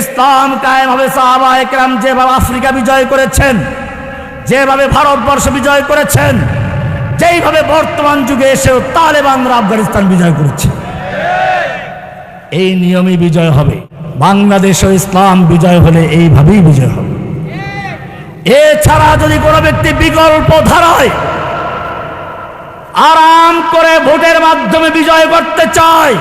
ইসলাম কায়েম হবে সাহাবায়ে কেরাম যেভাবে আফ্রিকা বিজয় করেছেন, যেভাবে ভারতবর্ষ বিজয় করেছেন, যেইভাবে বর্তমান যুগে এসেও তালেবানরা আফগানিস্তান বিজয় করেছে, এই নিয়মে বিজয় হবে। বাংলাদেশও ইসলাম বিজয় হলে এইভাবেই বিজয় হবে। এছাড়া যদি কোনো ব্যক্তি বিকল্প ধারায় আরাম করে ভোটের মাধ্যমে বিজয় করতে চায়,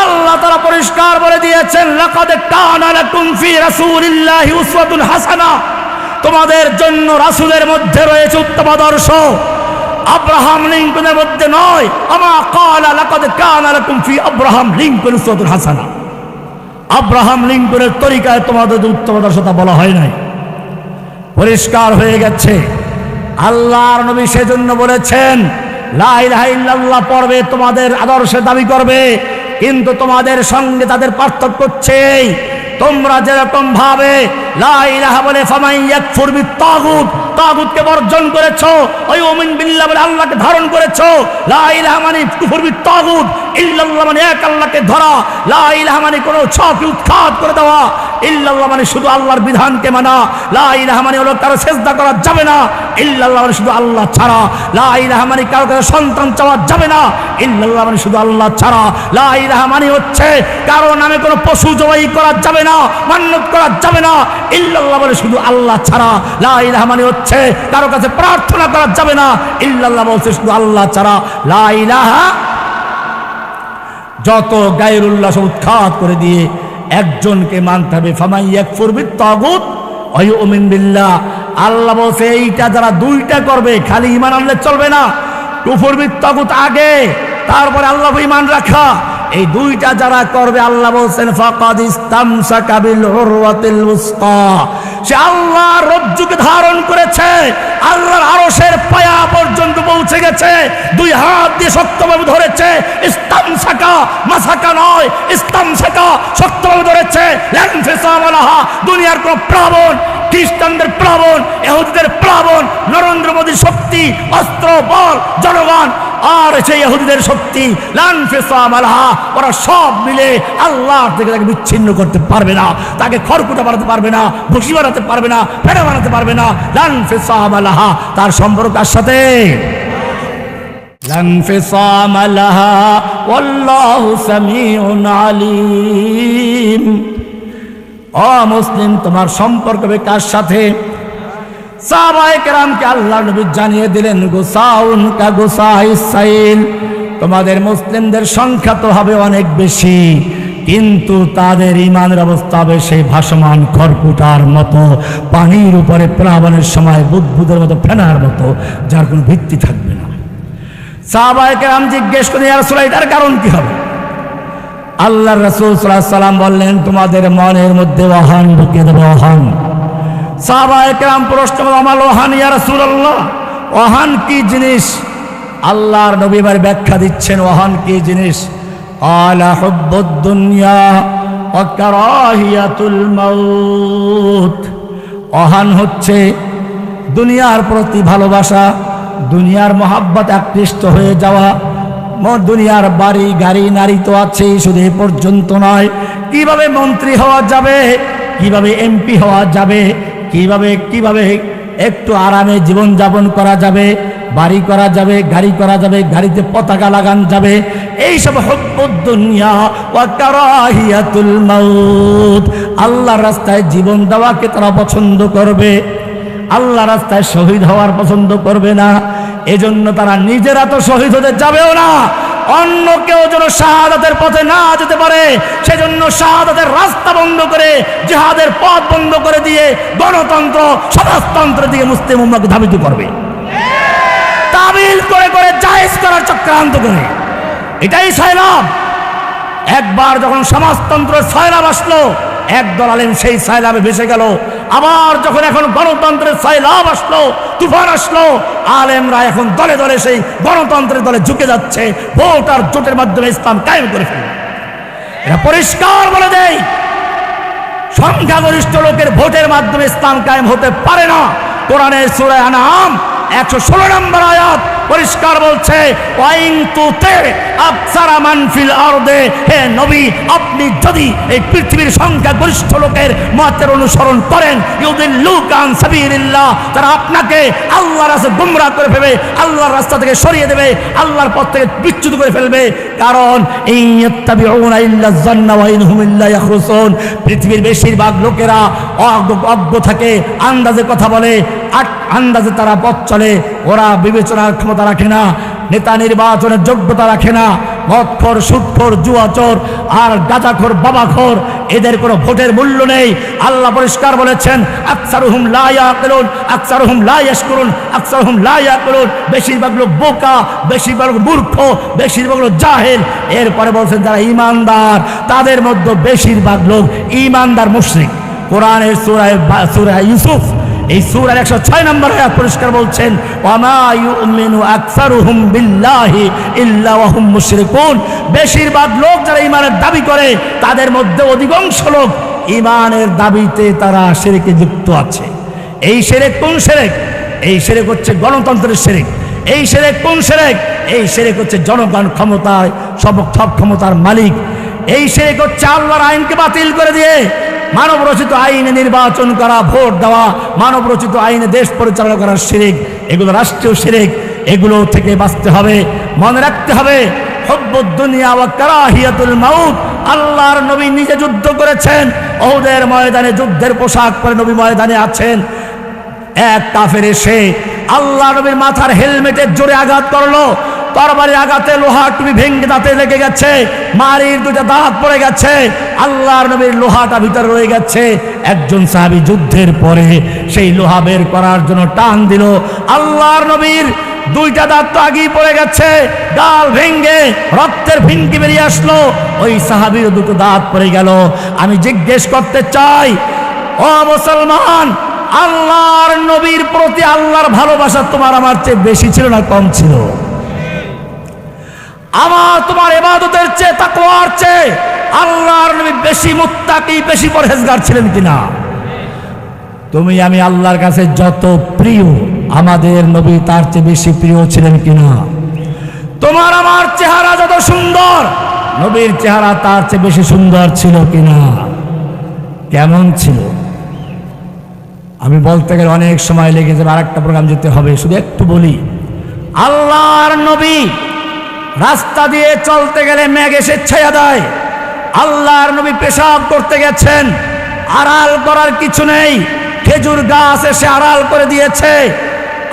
আল্লাহ তাআলা পরিষ্কার বলে দিয়েছেন, লাকাদ কানা লাকুম ফি রাসূলিল্লাহি উসওয়াতুন হাসানা, তোমাদের জন্য রাসূলের মধ্যে রয়েছে উত্তম আদর্শ। আব্রাহাম লিঙ্কনের মধ্যে নয়, আমা ক্বালা লাকাদ কানা লাকুম ফি আব্রাহাম লিঙ্কন উসওয়াতুন হাসানা। আব্রাহাম লিঙ্কনের তরিকায় তোমাদের উত্তম আদর্শতা বলা হয় নাই, পরিষ্কার হয়ে গেছে। আল্লাহর নবী সেজন্য বলেছেন, লা ইলাহা ইল্লাল্লাহ পড়বে, তোমাদের আদর্শের দাবি করবে, কিন্তু তোমাদের সঙ্গে তাদের পার্থক্য হচ্ছে তোমরা যেরকম ভাবে লা ইলাহা বলে ফামান ইয়াকফুর বিত্তাগুত, তাগুতকে বর্জন করেছো, ওই মুমিন বিল্লাহ বলে আল্লাহকে ধারণ করেছো। লা ইলাহা মানে কুফর বিত্তাগুত, ইল্লাল্লাহ মানে এক আল্লাহকে ধরা, লা ইলাহা মানে কোনো ছকে উৎখাত করে দেওয়া, ইল্লাল্লাহ মানে শুধু আল্লাহর বিধানকে মানা, লা ইলাহা মানে হলো কারো সিজদা করা যাবে না, ইল্লাল্লাহ মানে শুধু আল্লাহ ছাড়া, লা ইলাহা মানে কারো কাছে সন্তান চাওয়া যাবে না, ইল্লাল্লাহ মানে শুধু আল্লাহ ছাড়া, লা ইলাহা মানে হচ্ছে কারো নামে কোনো পশু জবাই করা যাবে না, মান্নত করা যাবে না, ইল্লাল্লাহ মানে শুধু আল্লাহ ছাড়া, লা ইলাহা মানে হচ্ছে কারো কাছে প্রার্থনা করা যাবে না, ইল্লাল্লাহ বলছে শুধু আল্লাহ ছাড়া। লা ইলাহা যত গায়রুল্লাহ সব উৎখাত করে দিয়ে একজনকে মানতে হবে। ফামান ইয়াকফুর বিত্তাগুত ওয়া ইউমিন বিল্লাহ, আল্লাহ বলছে এইটা যারা দুইটা করবে, খালি ঈমান আনলে চলবে না, কুফর বিত্তাগুত আগে, তারপরে আল্লাহর ঈমান রাখা, এই দুইটা যারা করবে আল্লাহ বলছেন ফাকাদ ইসতামসাকা বিল উরওয়াতিল উসকা, সে আল্লাহর রজ্জুকে ধারণ করেছে, আল্লাহর আরশের পায়া পর্যন্ত পৌঁছে গেছে, দুই হাত দিয়ে শক্তভাবে ধরেছে। ইসতামসাকা মাসাকা নয়, ইসতামসাকা শক্তভাবে ধরেছে। লানফিসামা লাহা, দুনিয়ার কোন প্লাবন, খ্রিস্টানদের প্লাবন, ইহুদিদের প্লাবন, নরেন্দ্র মোদীর শক্তি, অস্ত্র, বল, জনগণ আর সেই ইহুদিদের শক্তি, লানফিসামা লাহা, ওরা সব মিলে আল্লাহ থেকে তাকে বিচ্ছিন্ন করতে পারবে না, তাকে খড়কুটা বানাতে পারবে না, ভুসি বানাতে পারবে না, ফেড়া বানাতে পারবে না। লানফিসামা লাহা, তার সম্পর্ক কার সাথে? লানফিসামা লাহা ওয়াল্লাহু সামিউন আলিম। ও মুসলিম, তোমার সম্পর্ক হবে কার সাথে? সাহাবায়ে কেরামকে আল্লাহ নবী জানিয়ে দিলেন, গোসাউন কা গোসাইস সাইল, তোমাদের মুসলিমদের সংখ্যা তো হবে অনেক বেশি, কিন্তু তাদের ঈমানের অবস্থা হবে সেই ভাসমান খড়কুটার মতো, পানির উপরে প্লাবনের সময় বুদবুদের মতো, ফেনার মতো, যার কোনো ভিত্তি থাকবে না। সাহাবায়ে কেরাম জিজ্ঞেস করেন, ইয়া রাসূলুল্লাহ, এটার কারণ কি হবে? আল্লাহর রাসূল সাল্লাল্লাহু আলাইহি ওয়াসাল্লাম বললেন, তোমাদের মনের মধ্যে ওহান ঢুকিয়ে দেবে, ওহান। সাহাবায়ে কেরাম প্রশ্ন করলেন, আমাল ওহান ইয়া রাসূলুল্লাহ, ওহান কি জিনিস? আল্লাহর নবী এবার ব্যাখ্যা দিচ্ছেন ওহান কি জিনিস। আলা হুব্বুদ দুনিয়া ওয়া কারাহিয়াতুল মাউত, ওহান হচ্ছে দুনিয়ার প্রতি ভালোবাসা, দুনিয়ার মহাব্বত আকৃষ্ট হয়ে যাওয়া। দুনিয়ার বাড়ি গাড়ি নারী তো আছেই, শুধু এ পর্যন্ত নয়, কিভাবে মন্ত্রী হওয়া যাবে, কিভাবে এমপি হওয়া যাবে, কিভাবে একটু আরামে জীবন যাপন করা যাবে, বাড়ি করা যাবে, গাড়ি করা যাবে, গাড়িতে পতাকা লাগান যাবে, এইসব হুব্বুদ দুনিয়া ওয়া কারাহিয়াতুল মাউত, আল্লাহর রাস্তায় জীবন দেওয়াকে তারা পছন্দ করবে, আল্লাহর রাস্তায় শহীদ হওয়ার পছন্দ করবে না। এজন্য তারা নিজেরা তো শহীদ হতে যাবেও না, অন্য কেউ যেন শাহাদাতের পথে না যেতে পারে সেজন্য শাহাদাতের রাস্তা বন্ধ করে, জিহাদের পথ বন্ধ করে দিয়ে গণতন্ত্র, সমাজতন্ত্রের দিকে মুসলিম উম্মাহকে ধাবিত করবে, তাবিল করে করে জায়েজ করার চক্রান্ত করে। এটাই সায়লাব। একবার যখন সমাজতন্ত্রের সায়লাব আসলো, একদল আলেম সেই সায়লাবে ভেসে গেল। আবার যখন এখন গণতন্ত্রের সায়লাব আসলো, তুফান আসলো, আলেমরা এখন দলে দলে সেই গণতন্ত্রের দলে ঝুঁকে যাচ্ছে, ভোট আর জোটের মাধ্যমে ইসলাম কায়েম করে ফেলবে। এটা পরিষ্কার বলে দেয়, সংখ্যাগরিষ্ঠ লোকের ভোটের মাধ্যমে ইসলাম কায়েম হতে পারে না। কোরআনের সূরা আনআম 116 নম্বর আয়াত, পরিষ্কার বলছে ওয়াইন তুতে আকসারা মান ফিল আরদে, হে নবী আপনি যদি এই পৃথিবীর সংখ্যা গরিষ্ঠ লোকের মতের অনুসরণ করেন ইউদিল্লুকা আন সাবিলিল্লাহ, তারা আপনাকে আল্লাহর রাস্তা গুমরাহ করে ফেলবে, আল্লাহর রাস্তা থেকে সরিয়ে দেবে, আল্লাহর পথ থেকে বিচ্যুত করে ফেলবে। কারণ ইয়াত্তাবিউনা ইল্লা যান্না ওয়া ইনহুম ইল্লা ইয়াখরুসুন, পৃথিবীর বেশিরভাগ লোকেরা অজ্ঞ থাকে, আন্দাজে কথা বলে, আন্দাজে তারা পথ চলে, ওরা বিবেচনার ক্ষমতা রাখে না, নেতা নির্বাচনের যোগ্যতা রাখে না। মদখোর, সুদখোর, জুয়াচোর আর গাঁজাখোর, বাবাখোর, এদের কোনো ভোটের মূল্য নেই। আল্লাহ পরিষ্কার বলেছেন আকসারুহুম লা ইয়াকিলুন আকসারুহুম লা ইয়াশকুরুন আকসারুহুম লা ইয়াকুলুন, বেশিরভাগ লোক বোকা, বেশিরভাগ লোক মূর্খ, বেশিরভাগ লোক জাহেল। এরপরে বলছেন যারা ঈমানদার তাদের মধ্যে বেশিরভাগ লোক ঈমানদার মুশরিক। কোরআনের সূরা ইউসুফ এই সূরার 106 নম্বর আয়াত পরিষ্কার বলছেন ওয়ামা ইউমিনু আকসারুহুম বিল্লাহি ইল্লা ওয়া হুম মুশরিকুন, বেশিরভাগ লোক যারা ঈমানের দাবি করে তাদের মধ্যে অধিকাংশ লোক ঈমানের দাবিতে তারা শিরকে যুক্ত আছে। এই শিরক কোন শিরক? এই শিরক হচ্ছে গণতন্ত্রের শিরক। এই শিরক কোন শিরক? এই শিরক হচ্ছে জনগণ ক্ষমতায় সব ক্ষমতার মালিক। এই শিরক হচ্ছে আল্লাহর আইনকে বাতিল করে দিয়ে মানব রচিত আইনে নির্বাচন করা, ভোট দেওয়া, মানব রচিত আইনে দেশ পরিচালনা করার শিরক। এগুলো রাষ্ট্রীয় শিরক, এগুলো থেকে বাঁচতে হবে। মনে রাখতে হবে হুব্বুদ দুনিয়া ওয়া কারাহিয়াতুল মাউত। আল্লাহর নবী নিজে যুদ্ধ করেছেন, উহুদের ময়দানে যুদ্ধের পোশাক পরে নবী ময়দানে আছেন। এক কাফের এসে আল্লাহ নবীর মাথার হেলমেটের জোরে আঘাত করলো, তরবারির আঘাতে লোহার টুপি ভেঙে দাঁতে লেগে গেছে, মারির দুটা দাঁত পড়ে গেছে, আল্লাহর নবীর লোহাটা ভিতরে রয়ে গেছে। একজন সাহাবী যুদ্ধের পরে সেই লোহা বের করার জন্য টান দিল, আল্লাহর নবীর দুইটা দাঁত তো আগেই পড়ে গেছে, গাল ভেঙে রক্তের ফিনকি বেরিয়ে আসলো, ওই সাহাবীর দুটো দাঁত পড়ে গেল। আমি জিজ্ঞেস করতে চাই ও মুসলমান, আল্লাহর নবীর প্রতি আল্লাহর ভালোবাসা তোমার আমার চেয়ে বেশি ছিল না কম ছিল? আমার তোমার ইবাদতের চেয়ে, তাকওয়ার চেয়ে আল্লাহর নবী বেশি মুত্তাকি, বেশি পরহেজগার ছিলেন কিনা? তুমি আমি আল্লাহর কাছে যত প্রিয়, আমাদের নবী তার চেয়ে বেশি প্রিয় ছিলেন কিনা? তোমার আমার চেহারা যত সুন্দর, নবীর চেহারা তার চেয়ে বেশি সুন্দর ছিল কিনা? কেমন ছিল? আমি বলতে গেলে অনেক সময় লেগে যাবে, আরেকটা প্রোগ্রাম যেতে হবে, শুধু একটু বলি। আল্লাহর নবী রাস্তা দিয়ে চলতে গেলে মেঘ এসে ছায়া দেয়। আল্লাহর নবী পেশাব করতে গেছেন, আড়াল করার কিছু নেই, খেজুর গাছ এসে আড়াল করে দিয়েছে।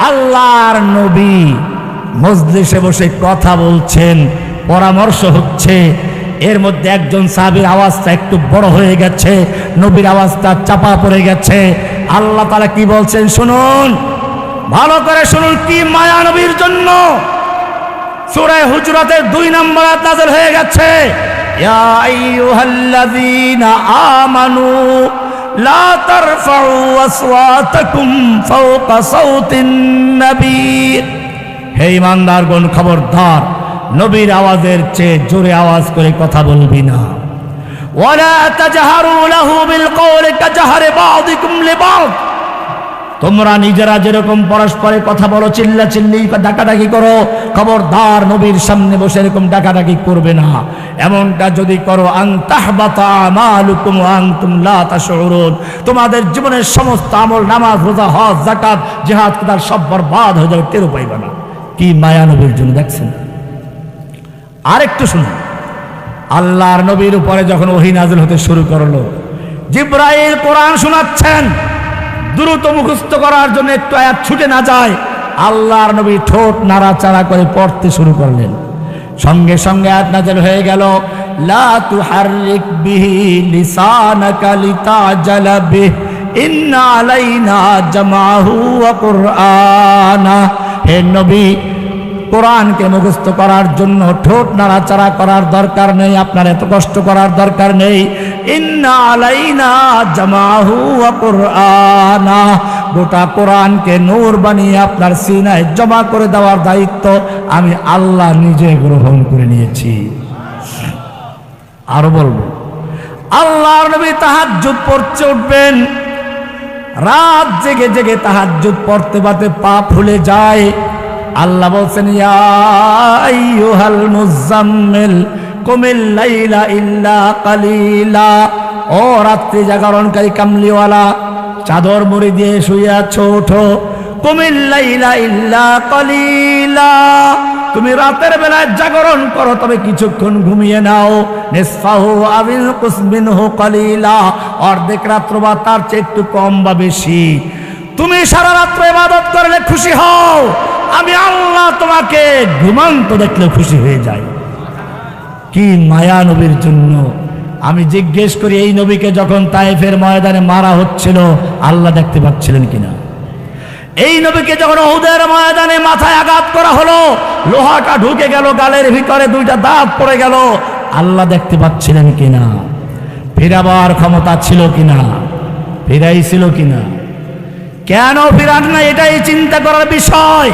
আল্লাহর নবী মজলিসে বসে কথা বলছেন, পরামর্শ হচ্ছে, এর মধ্যে একজন সাহাবীর আওয়াজটা একটু বড় হয়ে গেছে, নবীর আওয়াজটা চাপা পড়ে গেছে। আল্লাহ তাআলা কি বলছেন শুনুন, ভালো করে শুনুন, কি মায়া নবীর জন্য। সূরা হুজুরাতের 2 নম্বর আয়াত নাযিল হয়ে গেছে, ইয়া আইয়ুহাল্লাযীনা আমানু লা তারফাউ আসওয়াতাকুম ফাওকা সাওতিন নবী। হে ঈমানদারগণ, খবরদার, নবীর আওয়াজের চেয়ে জোরে আওয়াজ করে কথা বলবি না। ওয়ালা তাজহারু লাহু বিল কওলি কাজহারি বা'দিকুম লিবা'দ। তোমরা নিজেরা যেরকম পরস্পরে কথা বলো, চিল্লাচিল্লি ডাকাডাকি করো, খবরদার নবীর সামনে বসে এরকম ডাকাডাকি করবে না। এমনটা যদি করো আন তাহবাতা আমালুকুম ওয়া আনতুম লা তাশউরুন, তোমাদের জীবনের সমস্ত আমল, নামাজ, রোজা, হজ, যাকাত, জিহাদ, কিতাব সব বরবাদ হয়ে যাবে, টেরও পাইবে না। কি মায়া নবীর জন্য, দেখছেন? আরেকটু শুনুন, আল্লাহর নবীর উপরে যখন ওহী নাযিল হতে শুরু করলো, জিবরাইল কোরআন শোনাচ্ছেন, দ্রুত মুখস্থ করার জন্য একটু আয়াত ছুটে না যায়, আল্লাহর নবী ঠোঁট নাড়াচাড়া করে পড়তে শুরু করলেন। সঙ্গে সঙ্গে আয়াত নাযিল হয়ে গেল, লা তুহাররিক বিহি লিসানাকা লিতাজালা বিহি ইন্না আলাইনা জামাহু ওয়া কুরআনা। হে নবী, কোরআনকে মুখস্থ করার জন্য ঠোঁট নাড়াচাড়া করার দরকার নেই, আপনার এত কষ্ট করার দরকার নেই। ইন্না আলাইনা জামাহু ওয়া কুরআনা, গোটা কোরআনকে নূর বানিয়ে আপনার সিনায় জমা করে দেওয়ার দায়িত্ব আমি আল্লাহ নিজে গ্রহণ করে নিয়েছি। আরো বলবো, আল্লাহর নবী তাহাজ্জুদ পড়তে উঠবেন, রাত জেগে জেগে তাহাজ্জুদ পড়তে পড়তে পা ফুলে যায়, আল্লাহ বলছেন ইয়া আইয়ুহাল মুজাম্মিল কুমিল লাইলা ইল্লা কালিলা, ও রাত্রি জাগরণকারী কামলিওয়ালা, চাদর মুড়ি দিয়ে শুয়ে আছো, ওঠো। কুমিল লাইলা ইল্লা কালিলা, তুমি রাতের বেলায় জাগরণ করো, তবে কিছুক্ষণ ঘুমিয়ে নাও। নিসফাহু আও ইনকুস মিনহু কালিলা, অর্ধেক রাত্র বা তার চেয়ে একটু কম বা বেশি। তুমি সারা রাত্র ইবাদত করলে খুশি হও, আমি আল্লাহ তোমাকে ঘুমান্ত দেখলে খুশি হয়ে যাই। কি মায়া নবীর জন্য। আমি জিজ্ঞেস করি, এই নবীকে যখন তায়েফের ময়দানে মারা হচ্ছিল আল্লাহ দেখতে পাচ্ছিলেন কিনা? এই নবীকে যখন উহুদের ময়দানে মাথায় আঘাত করা হলো, লোহাটা ঢুকে গেল গালের ভিতরে, দুইটা দাঁত পড়ে গেল, আল্লাহ দেখতে পাচ্ছিলেন কিনা? ফিরাবার ক্ষমতা ছিল কিনা? ফিরাইছিল কিনা? কেন ফিরান না, এটাই চিন্তা করার বিষয়।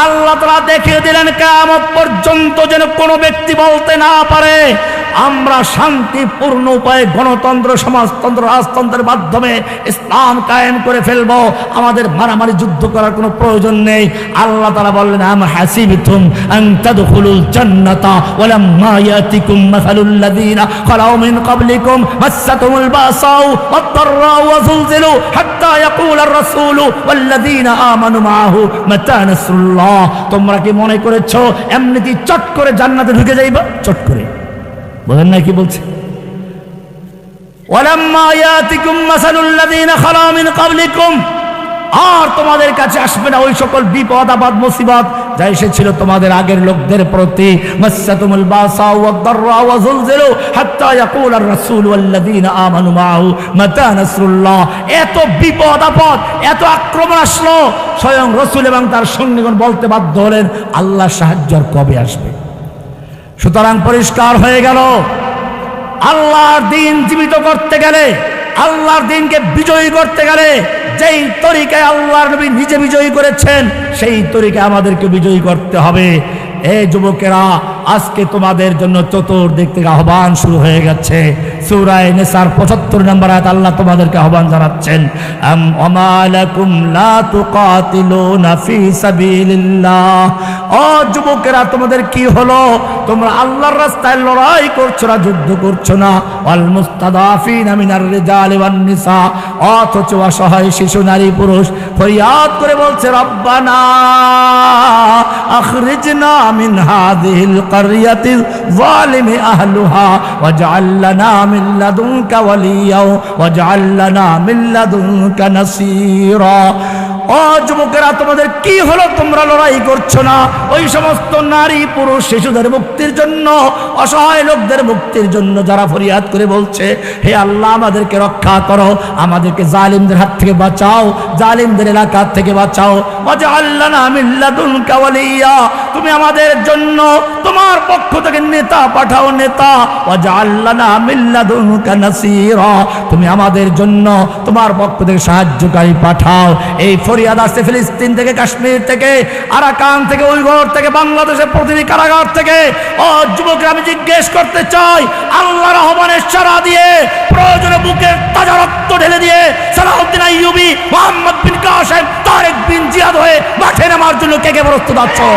আল্লাহ তাআলা দেখিয়ে দিলেন কিয়ামত পর্যন্ত যেন কোনো ব্যক্তি বলতে না পারে আমরা শান্তিপূর্ণ উপায়ে গণতন্ত্র, সমাজতন্ত্র, রাজতন্ত্রের মাধ্যমে ইসলাম কায়েম করে ফেলবো, আমাদের মারামারি যুদ্ধ করার কোনো প্রয়োজন নেই। আল্লাহ তাআলা বললেন আম হাসিবতুম আন তাদখুলুল জান্নাতা ওয়ালাম্মা ইয়াতিকুম মাসালুল লাযিনা খালাউ মিন ক্বাবলিকুম মাসাতুমুল বাসাউ ওয়াদ-দাররাউ ওয়া যুলজিলু হাত্তা ইয়াকুলার রাসূলু ওয়াল লাযিনা আমানু মাআহু মাতা নাসরুল্লাহ। তোমরা কি মনে করেছো এমনিতেই চট করে জান্নাতে ঢুকে যাইবা? চট করে বলেন না, কি বলছে? ওয়ালাম্মা ইয়াতিকুম মাসালুল লাযিনা খালাউ মিন ক্বাবলিকুম, আর তোমাদের কাছে আসবে না ওই সকল বিপদ আপদ মুসিবত যা এসেছিল তোমাদের আগের লোকদের প্রতি। মাসাতুমুল বাসা ওয়াদ-দাররা ওয়া যুলজিলু হাত্তা ইয়াকুলার রাসূল ওয়াল লাযিনা আমানু মাআহু মাতা নাসরুল্লাহ। এত বিপদ আপদ, এত আক্রমণ আসলো, স্বয়ং রাসূল এবং তার সঙ্গীগণ বলতে বাধ্য হলেন আল্লাহর সাহায্য কবে আসবে? সুতরাং পরিষ্কার হয়ে গেল, আল্লাহর দ্বীন জীবিত করতে গেলে, আল্লাহর দ্বীনকে বিজয়ী করতে গেলে যেই তরিকায় আল্লাহর নবী নিজে বিজয়ী করেছেন সেই তরিকায় আমাদেরকে বিজয়ী করতে হবে। এই যুবকেরা, আজকে তোমাদের জন্য চতুর্দিক থেকে আহ্বান শুরু হয়ে গেছে। সূরা নিসার ৭৫ নম্বর আয়াত আল্লাহ তোমাদেরকে আহ্বান জানাচ্ছেন, আম ওমা লাকুম লা তুকাতিলুনা ফি সাবিলিল্লাহ। ও যুবকেরা, তোমাদের কি হলো? তোমরা আল্লাহর রাস্তায় লড়াই করছো না, যুদ্ধ করছো না। ওয়াল মুস্তাদাফিনা মিনার রিজালি ওয়ান নিসা, অথচ অসহায় শিশু, নারী, পুরুষ ফরিয়াদ করে বলছে রব্বানা আখরিজনা মিন হাযিহিল ক্বরিয়াতি যালিমি আহলুহা ওয়াজআল লানা মিন লাদুনকা ওয়ালিয়া ওয়াজআল লানা মিন লাদুনকা নাসীরা। ও যুবকেরা, তোমাদের কি হলো? তোমরা লড়াই করছো না ওই সমস্ত নারী, পুরুষ, শিশুদের মুক্তির জন্য, অসহায় লোকদের মুক্তির জন্য যারা ফরিয়াদ করে বলছে হে আল্লাহ আমাদেরকে রক্ষা করো, আমাদেরকে জালিমদের হাত থেকে বাঁচাও, জালিমদের এলাকা থেকে বাঁচাও। ওয়াজআল লানা মিন লাদুনকা ওয়ালিয়া, তুমি আমাদের জন্য তোমার পক্ষ থেকে নেতা পাঠাও, নেতা। ওয়াজআল লানা মিন লাদুনকা নাসীরা, তুমি আমাদের জন্য তোমার পক্ষ থেকে সাহায্যকারী পাঠাও। এই ফরিয়াদ আসছে ফিলিস্তিন থেকে, কাশ্মীর থেকে, আরাকান থেকে, উইঘুর থেকে, বাংলাদেশের প্রতিটি কারাগার থেকে। ও যুবকরা, আমি জিজ্ঞেস করতে চাই, আল্লাহর আহ্বানের সাড়া দিয়ে, প্রয়োজনে বুকের তাজা রক্ত ঢেলে দিয়ে সালাউদ্দিন আইয়ুবী, মুহাম্মদ বিন কাসেম, তারেক বিন জিয়াদ হয়ে মাঠে নামার জন্য কে কে প্রস্তুত আছো?